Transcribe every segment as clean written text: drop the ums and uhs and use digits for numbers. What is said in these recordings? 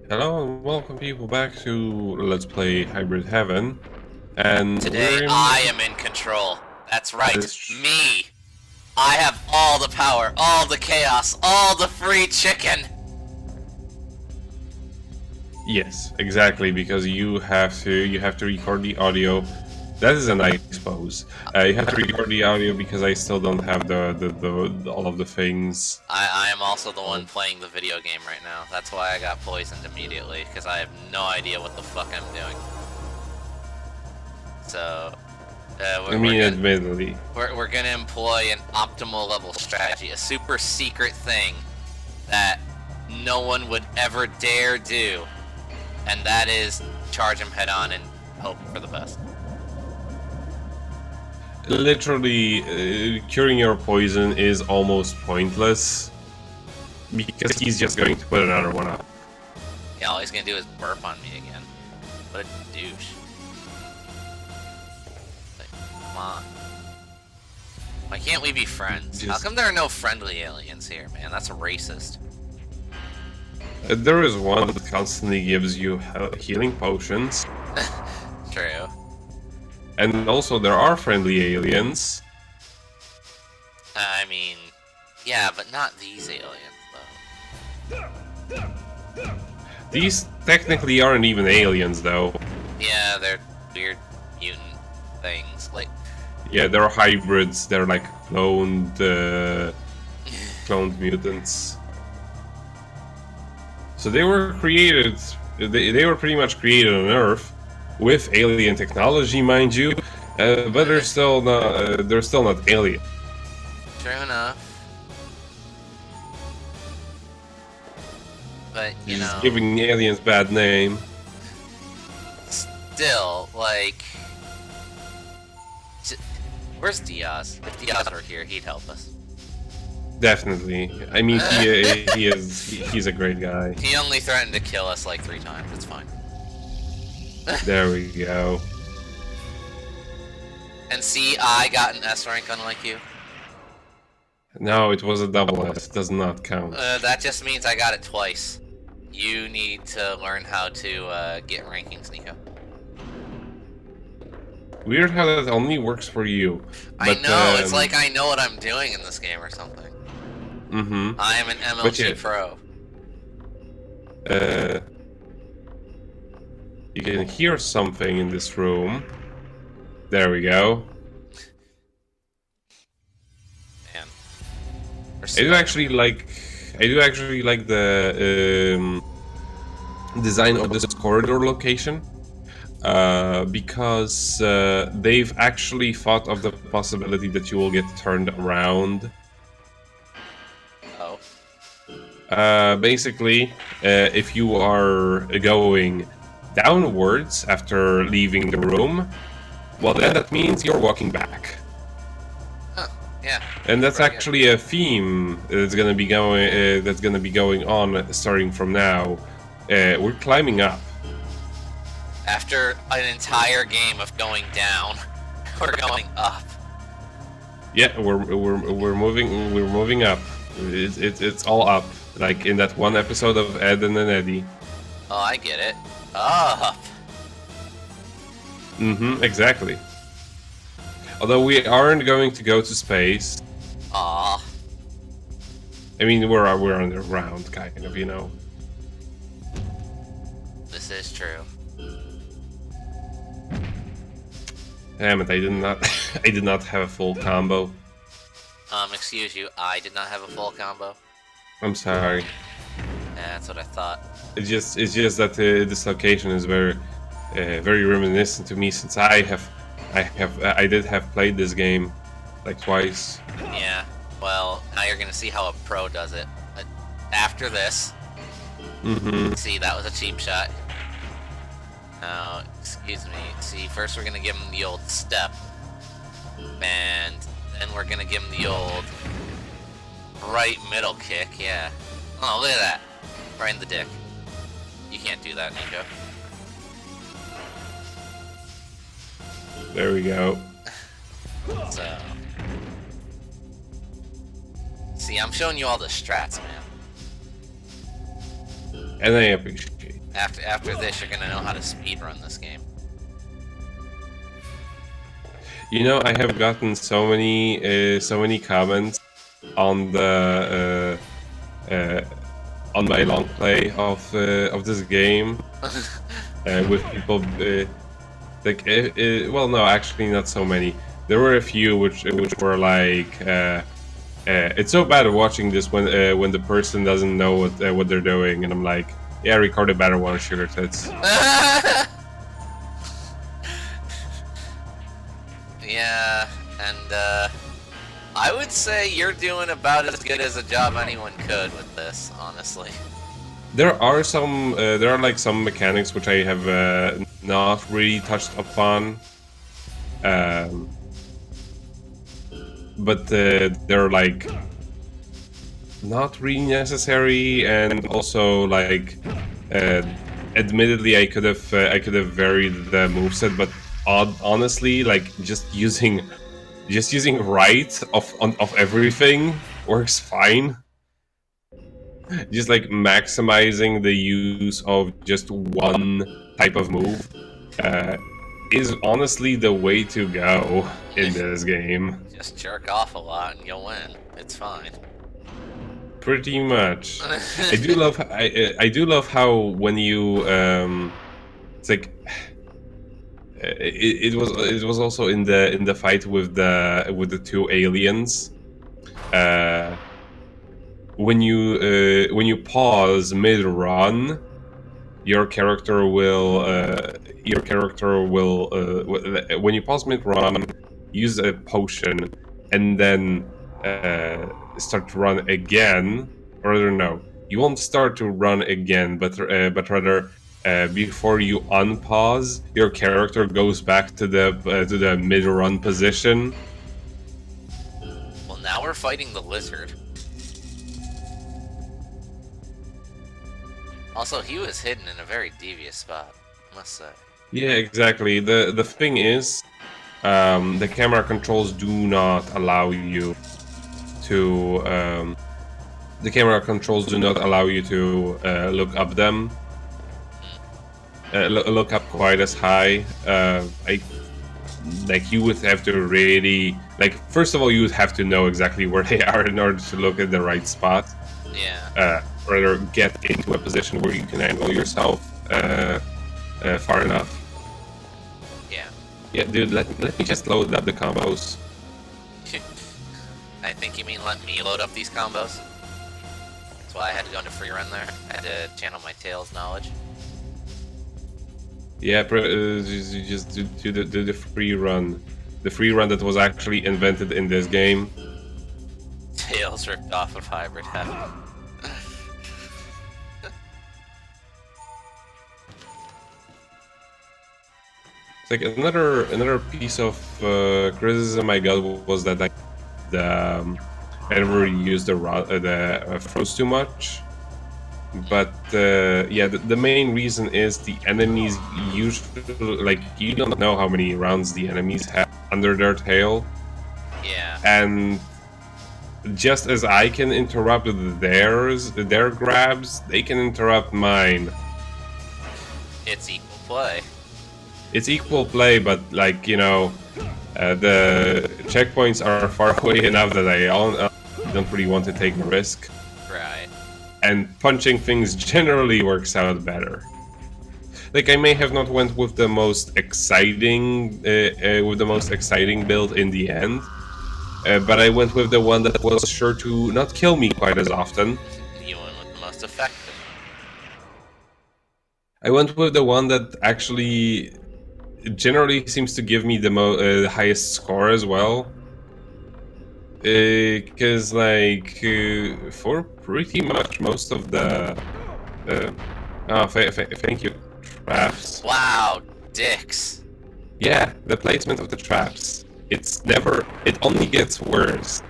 Hello and welcome people back to Let's Play Hybrid Heaven. And Today I am in control. That's right, this. me. I have all the power, all the chaos, all the free chicken. Yes, exactly, because you have to record the audio. That is a nice pose. You have to record the audio because I still don't have the all of the things. I am also the one playing the video game right now. That's why I got poisoned immediately, because I have no idea what the fuck I'm doing. So, Admittedly. we're gonna employ an optimal level strategy, a super secret thing that no one would ever dare do, and that is charge him head on and hope for the best. Literally, curing your poison is almost pointless because he's just going to put another one up. Yeah, all he's gonna do is burp on me again. What a douche. Like, come on. Why can't we be friends? How come there are no friendly aliens here, man? That's racist. There is one that constantly gives you healing potions. True. And also there are friendly aliens. I mean, yeah, but not these aliens, though. These technically aren't even aliens, though. Yeah, they're weird mutant things. Like, yeah, they're hybrids. They're like cloned mutants. So they were created. They were pretty much created on Earth with alien technology, mind you, but they're still not. They're still not alien. True enough. But you know, giving aliens bad name. Still, like, where's Diaz? If Diaz were here, he'd help us. Definitely. I mean, he's a great guy. He only threatened to kill us like 3 times. It's fine. There we go. And see, I got an S rank unlike you. No, it was a double S. It does not count. That just means I got it twice. You need to learn how to get rankings, Nico. Weird how that only works for you. But, I know, it's like I know what I'm doing in this game or something. Mm-hmm. I am an MLG pro. You can hear something in this room. There we go. Man. I do actually like the design of this corridor location. Because they've actually thought of the possibility that you will get turned around. Oh. Basically, if you are going downwards after leaving the room, well, then that means you're walking back. Huh. Yeah. And that's actually a theme that's gonna be going on starting from now. We're climbing up. After an entire game of going down, we're going up. Yeah, we're moving up. It's all up. Like in that one episode of Ed and Eddie. Oh, I get it. Up. Mm-hmm, exactly. Although we aren't going to go to space. Aw. I mean, we're underground, kind of, you know. This is true. Damn it! I did not have a full combo. Excuse you, I did not have a full combo. I'm sorry. Yeah, that's what I thought. It's just that this location is very reminiscent to me, since I did have played this game like twice. Yeah. Well, now you're gonna see how a pro does it. But after this, see, that was a cheap shot. Now, excuse me. See, first we're gonna give him the old step, and then we're gonna give him the old right middle kick. Yeah. Oh, look at that! Right in the dick. You can't do that, Nico. There we go. So, see, I'm showing you all the strats, man. And I appreciate After this, you're gonna know how to speedrun this game. You know, I have gotten so many comments on the on my long play of this game with people like well, no, actually not so many. There were a few which were like it's so bad watching this when the person doesn't know what they're doing, and I'm like, yeah, record a better one, sugar tits. Yeah, and I would say you're doing about as good as a job anyone could with this, honestly. There are some mechanics which I have not really touched upon, but they're like not really necessary, and also like admittedly I could have varied the moveset, but honestly, like just using right of everything works fine. Just like maximizing the use of just one type of move is honestly the way to go in this game. Just jerk off a lot and you'll win. It's fine. Pretty much. I do love how when you it's like it was also in the fight with the two aliens. When you pause mid run, your character will when you pause mid run, use a potion, and then start to run again. Or rather, no, you won't start to run again, but rather. Before you unpause, your character goes back to the mid-run position. Well, now we're fighting the lizard. Also, he was hidden in a very devious spot, I must say. Yeah, exactly. The thing is, the camera controls do not allow you to. The camera controls do not allow you to look up them. Look up quite as high. Like you would have to really first of all you would have to know exactly where they are in order to look at the right spot. Yeah. Or get into a position where you can angle yourself far enough. Yeah. Yeah, dude. Let me just load up the combos. I think you mean let me load up these combos. That's why I had to go into free run there. I had to channel my Tails knowledge. Yeah, just do the free run. The free run that was actually invented in this game. Tails ripped off of Hybrid Heaven. It's like another piece of criticism I got was that I never used the froze too much. But yeah, the main reason is the enemies usually you don't know how many rounds the enemies have under their tail. Yeah. And just as I can interrupt their grabs, they can interrupt mine. It's equal play. It's equal play, but the checkpoints are far away enough that I don't really want to take the risk. Right. And punching things generally works out better. Like I may have not went with the most exciting build in the end, but I went with the one that was sure to not kill me quite as often. You went with the most effective. I went with the one that actually generally seems to give me the highest score as well. Because for pretty much most of the thank you, traps. Wow, dicks. Yeah, the placement of the traps. It only gets worse.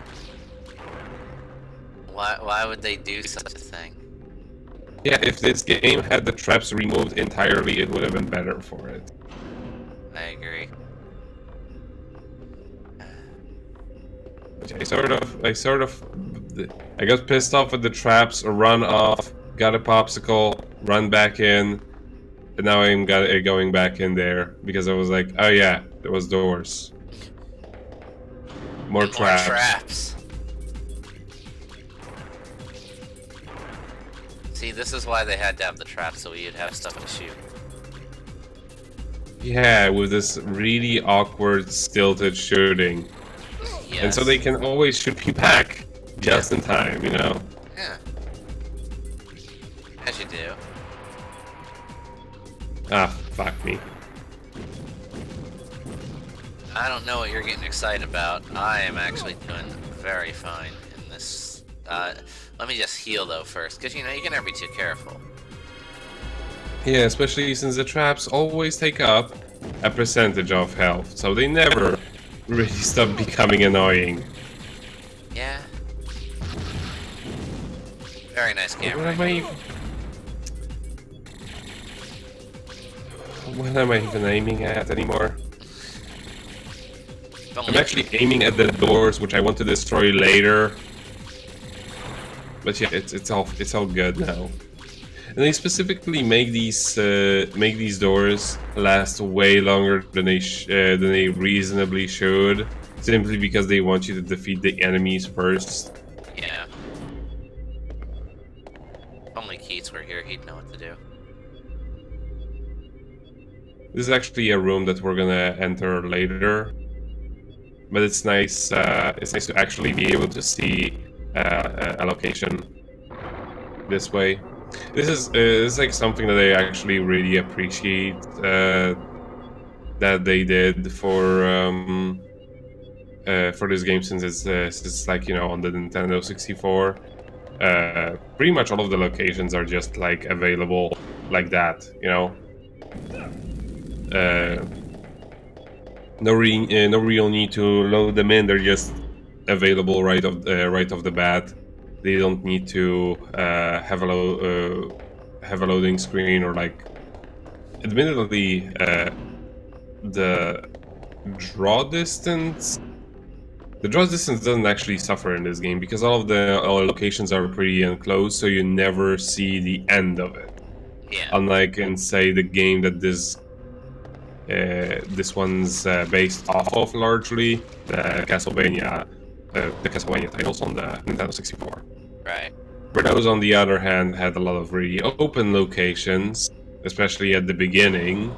Why would they do such a thing? Yeah, if this game had the traps removed entirely, it would have been better for it. I agree. I got pissed off with the traps, run off, got a popsicle, run back in, And now I'm going back in there because I was like, oh yeah, there was doors. More And traps. More traps. See, this is why they had to have the traps, so we'd have stuff to shoot. Yeah, with this really awkward, stilted shooting. Yes. And so they can always shoot me back just in time, you know? Yeah. As you do. Ah, fuck me. I don't know what you're getting excited about. I am actually doing very fine in this. Let me just heal though first, because you know you can never be too careful. Yeah, especially since the traps always take up a percentage of health, so they never really stop becoming annoying. Yeah. Very nice camera. What am I even aiming at anymore? Don't I'm let- actually aiming at the doors, which I want to destroy later. But yeah, it's all good now. And they specifically make these doors last way longer than they reasonably should, simply because they want you to defeat the enemies first. Yeah. If only Keats were here, he'd know what to do. This is actually a room that we're gonna enter later, but it's nice. It's nice to actually be able to see a location this way. This is like something that I actually really appreciate that they did for this game, since it's like, you know, on the Nintendo 64. Pretty much all of the locations are just like available like that, you know. No real need to load them in. They're just available right off the bat. They don't need to have a loading screen, or like. Admittedly, the draw distance doesn't actually suffer in this game because all of the locations are pretty enclosed, so you never see the end of it. Yeah. Unlike in, say, the game that this one's based off of, largely the Castlevania titles on the Nintendo 64. Right. Where those, on the other hand, had a lot of really open locations, especially at the beginning,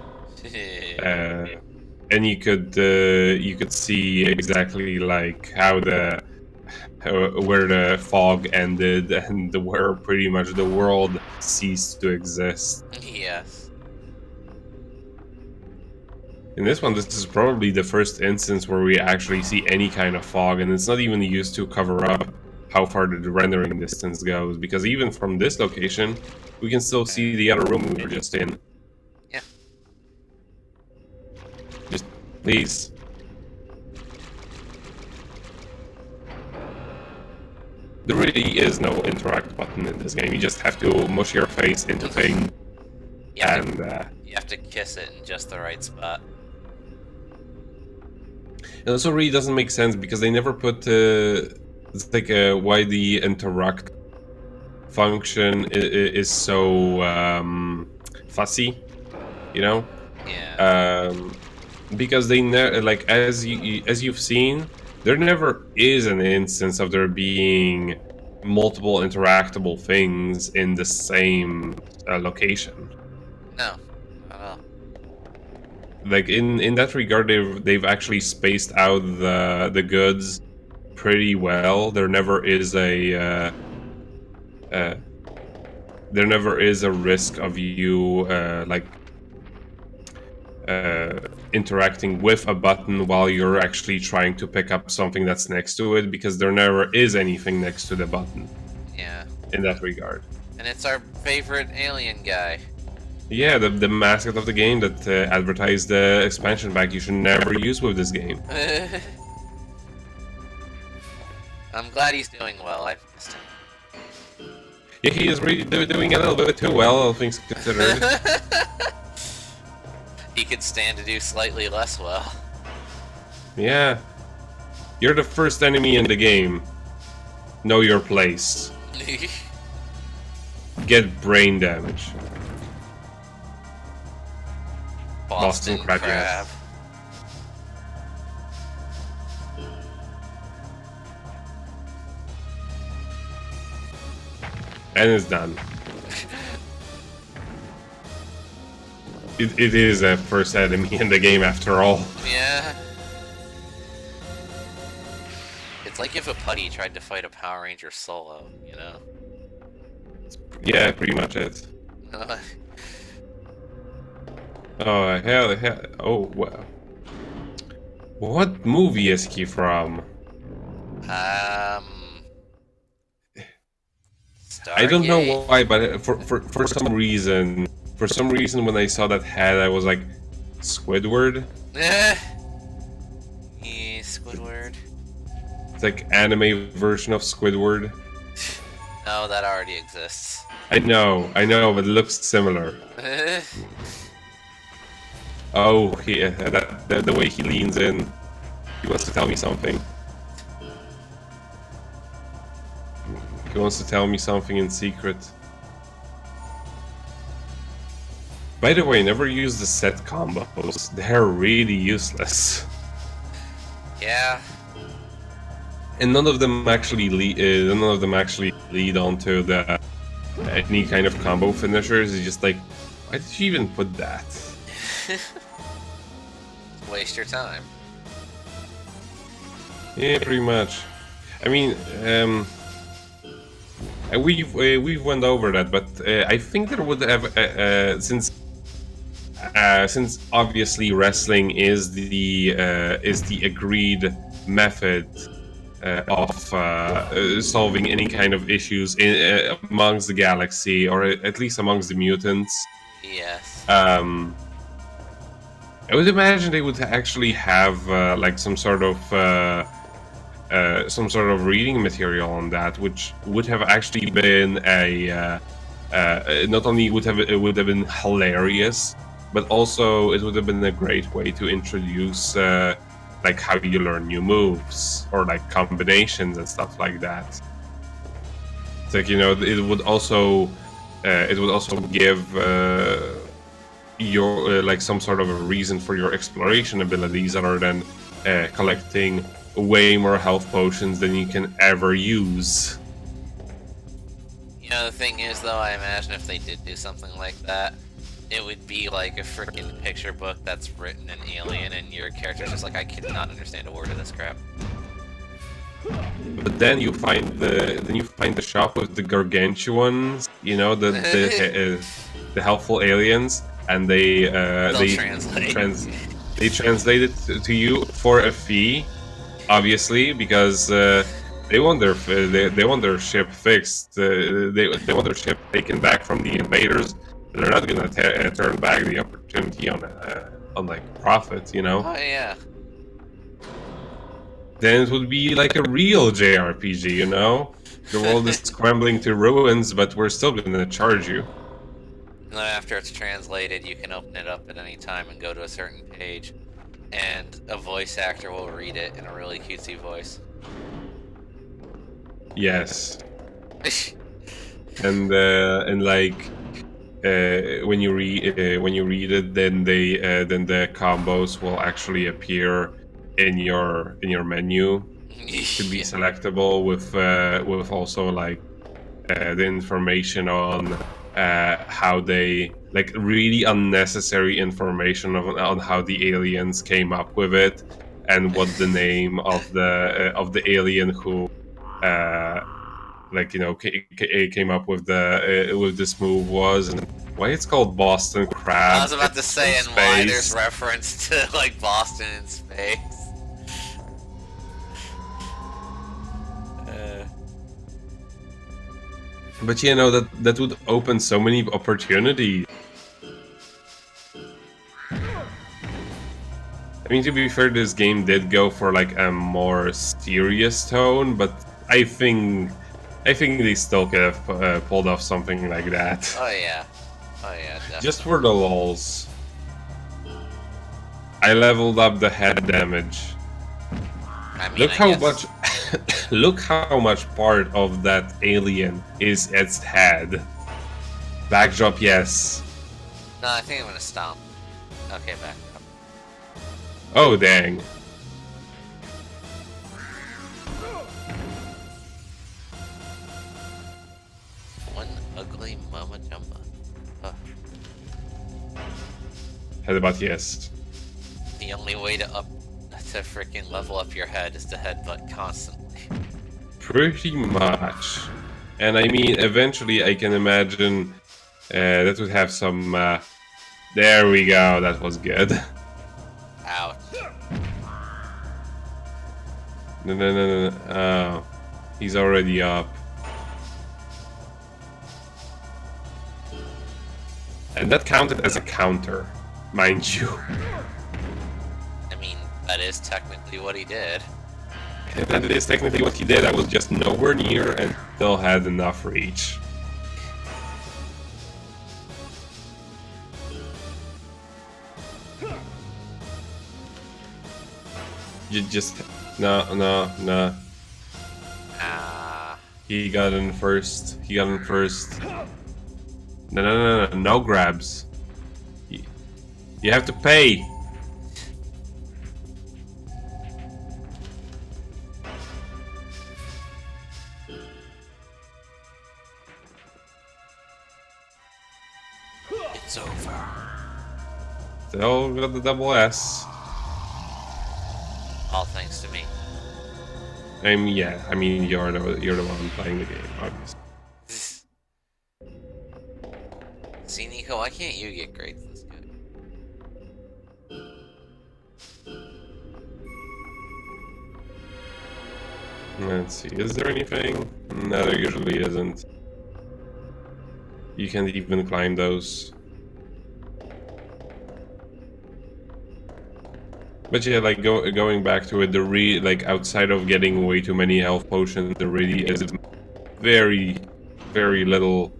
and you could see exactly like how where the fog ended and where pretty much the world ceased to exist. Yes. In this one, this is probably the first instance where we actually see any kind of fog, and it's not even used to cover up how far the rendering distance goes, because even from this location, we can still see the other room we were just in. Yeah. Just, please. There really is no interact button in this game. You just have to mush your face into things, and you have to kiss it in just the right spot. it also really doesn't make sense because they never put it's like why the interact function is so fussy, you know? Yeah. Because they like, as you've seen, there never is an instance of there being multiple interactable things in the same location. No. Not at all. Like in that regard, they've actually spaced out the goods pretty well. There never is a risk of you interacting with a button while you're actually trying to pick up something that's next to it, because there never is anything next to the button. Yeah. In that regard. And it's our favorite alien guy. Yeah, the mascot of the game that advertised the expansion pack you should never use with this game. I'm glad he's doing well. I've missed him. Yeah, he is really doing a little bit too well, all things considered. He could stand to do slightly less well. Yeah. You're the first enemy in the game. Know your place. Get brain damage. Boston Crab, crab. yes. And it's done. It is a first enemy in the game after all. Yeah. It's like if a putty tried to fight a Power Ranger solo, you know? Yeah, pretty much it. Oh, hell. Oh, wow. What movie is he from? I don't know why, but for some reason, when I saw that head, I was like, Squidward? Yeah, Squidward. It's like anime version of Squidward. No, that already exists. I know, but it looks similar. Oh, the way he leans in. He wants to tell me something. He wants to tell me something in secret. By the way, never use the set combos. They're really useless. Yeah. And none of them actually lead onto the any kind of combo finishers. It's just like, why did you even put that? Waste your time. Yeah, pretty much. I mean, we've went over that, but I think there would have since obviously wrestling is the agreed method of solving any kind of issues amongst the galaxy, or at least amongst the mutants. Yes. I would imagine they would actually have like some sort of reading material on that, which would have actually been not only it would have been hilarious, but also it would have been a great way to introduce like how you learn new moves or like combinations and stuff like that. It's like, it would also give your like some sort of a reason for your exploration abilities, other than collecting way more health potions than you can ever use. You know, the thing is, though, I imagine if they did do something like that, it would be like a freaking picture book that's written in Alien, and your character's just like, I cannot understand a word of this crap. But then you find the shop with the gargantuans, the helpful aliens, and they translate it to you for a fee, obviously, because they want their ship fixed. They want their ship taken back from the invaders. They're not gonna turn back the opportunity on like profit, Oh yeah. Then it would be like a real JRPG, The world is scrambling to ruins, but we're still gonna charge you. And then after it's translated, you can open it up at any time and go to a certain page, and a voice actor will read it in a really cutesy voice. Yes. and like when you read it, then the combos will actually appear in your menu. To be selectable with also like the information on how they, like, really unnecessary information on how the aliens came up with it, and what the name of the alien who came up with this move was, and why it's called Boston Crab. I was about to say, and why there's reference to like Boston in space. But that would open so many opportunities. I mean, to be fair, this game did go for like a more serious tone, but I think they still could have pulled off something like that. Oh yeah, definitely. Just for the lols. I leveled up the head damage. I mean, Look how much part of that alien is its head. Backdrop, yes. No, I think I'm gonna stomp. Okay, back up. Oh, dang. One ugly mama jumba. Ugh. Headbutt, yes. The only way to freaking level up your head is to headbutt constantly. Pretty much. And I mean, eventually I can imagine that would have some... there we go, that was good. Ouch. No. Oh, he's already up. And that counted as a counter, mind you. I mean, that is technically what he did. And that is technically what he did. I was just nowhere near and still had enough reach. You just... No. Ah. He got in first. No grabs. You have to pay. It's over. Still got the double S. All thanks to me. I mean, you're the one playing the game, obviously. See, Nico, why can't you get grades this good? Let's see, is there anything? No, there usually isn't. You can't even climb those. But yeah, like going back to it, like outside of getting way too many health potions, there really is very, very little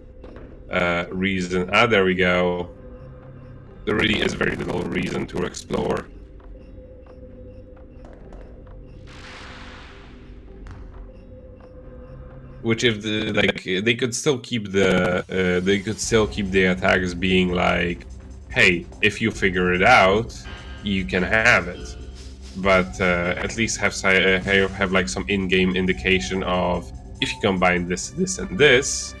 reason. Ah, there we go. There really is very little reason to explore. Which, if they could still keep the attacks being like, hey, if you figure it out, you can have it. But at least have like some in-game indication of, if you combine this, and this,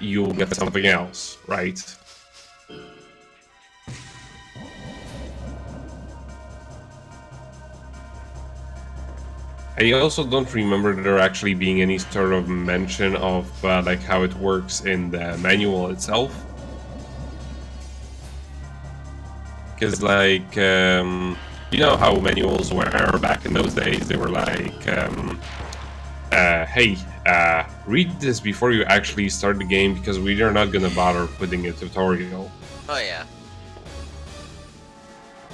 you'll get something else, right? I also don't remember there actually being any sort of mention of like how it works in the manual itself. Because like, you know how manuals were back in those days? They were like, hey, read this before you actually start the game because we are not gonna bother putting a tutorial. Oh yeah.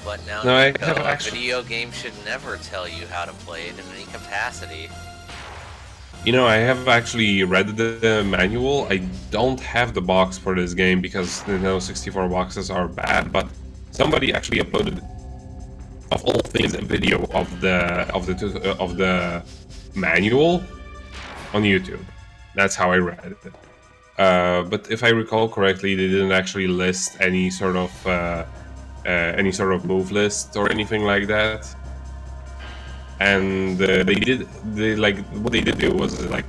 But now, No, Nico, a video game should never tell you how to play it in any capacity. You know, I have actually read the manual. I don't have the box for this game because Nintendo 64 boxes are bad, but somebody actually uploaded, of all things, a video of the manual on YouTube. That's how I read it. But if I recall correctly, they didn't actually list any sort of move list or anything like that. And what they did do was like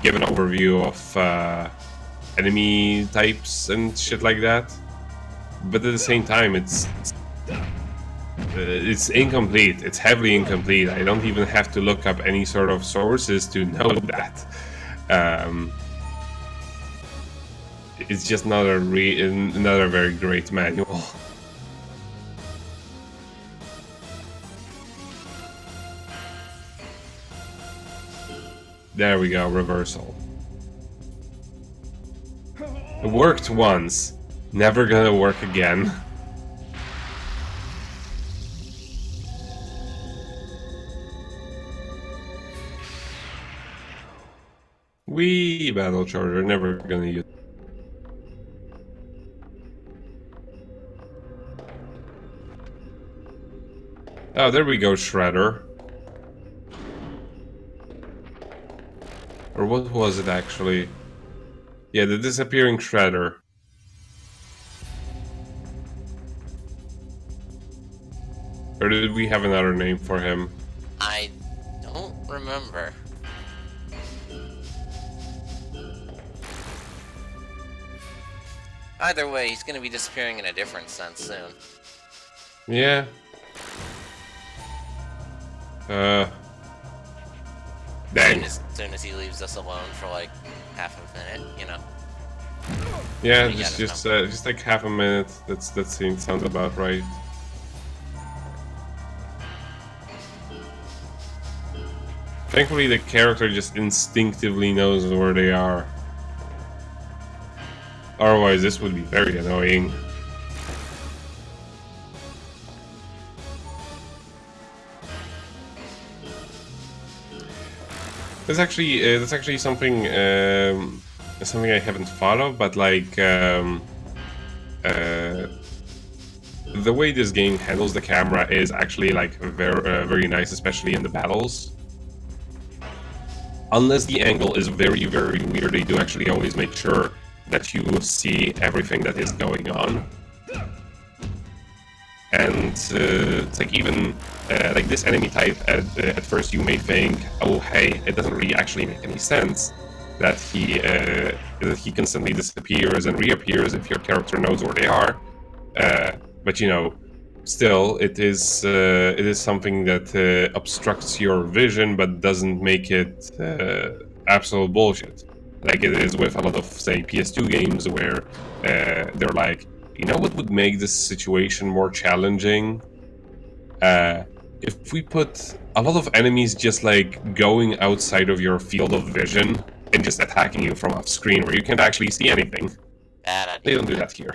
give an overview of enemy types and shit like that. But at the same time, it's incomplete. It's heavily incomplete. I don't even have to look up any sort of sources to know that. It's just not another very great manual. There we go, reversal. It worked once, never gonna work again. Wee, battle charger, never gonna use. Oh, there we go, Shredder. Or what was it actually? Yeah, the disappearing Shredder. Or did we have another name for him? I don't remember. Either way, he's gonna be disappearing in a different sense soon. Yeah. Dang. As soon as he leaves us alone for like half a minute, you know. Yeah, just like half a minute. That sounds about right. Thankfully, the character just instinctively knows where they are. Otherwise, this would be very annoying. That's actually something something I haven't thought of, but like the way this game handles the camera is actually like very nice, especially in the battles. Unless the angle is very weird, they do actually always make sure that you see everything that is going on. And it's like even like this enemy type, at first you may think, oh hey, it doesn't really actually make any sense that he constantly disappears and reappears if your character knows where they are. But you know, still, it is something that obstructs your vision, but doesn't make it absolute bullshit. Like it is with a lot of, say, PS2 games where they're like, you know what would make this situation more challenging? If we put a lot of enemies just like going outside of your field of vision and just attacking you from off screen where you can't actually see anything. Bad idea. They don't do that here.